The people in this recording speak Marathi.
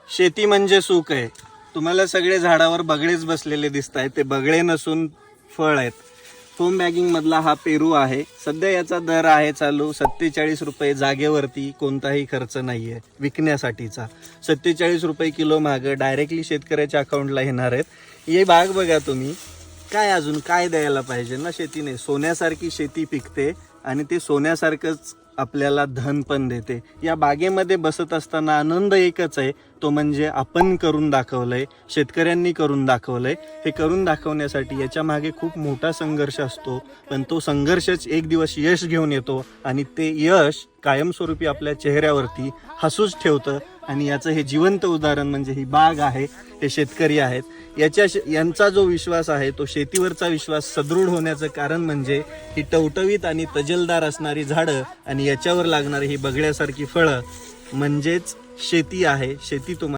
शेती म्हणजे सुख आहे. तुम्हाला सगळे झाडावर बगळेच बसलेले दिसत आहेत, ते बगळे नसून फळ आहेत. फोम बॅगिंग मधला हा पेरू आहे. सध्या याचा दर आहे चालू 47 रुपये जागेवरती, कोणताही खर्च नाहीये विकण्यासाठीचा. 47 रुपये किलो मागं डायरेक्टली शेतकऱ्याच्या अकाउंटला येणार आहेत. ही बाग बघा तुम्ही, काय अजून काय द्यायला पाहिजे ना शेतीने. सोन्यासारखी शेती पिकते आणि ते सोन्यासारखंच आपल्याला धन पण देते. या बागेमध्ये बसत असताना आनंद एकच आहे, तो म्हणजे आपण करून दाखवलंय, शेतकऱ्यांनी करून दाखवलंय. हे करून दाखवण्यासाठी याच्या मागे खूप मोठा संघर्ष असतो, पण तो संघर्षच एक दिवस यश घेऊन येतो आणि ते यश कायमस्वरूपी आपल्या चेहऱ्यावरती हसूच ठेवतं. आणि याचं हे जिवंत उदाहरण म्हणजे ही बाग आहे, हे शेतकरी आहेत. यांचा जो विश्वास आहे तो शेतीवरचा विश्वास सदृढ होण्याचं कारण म्हणजे ही टवटवीत आणि तजेलदार असणारी झाडं आणि याच्यावर लागणारी ही बगळ्यासारखी फळं म्हणजेच शेती आहे. शेती तुम्हाला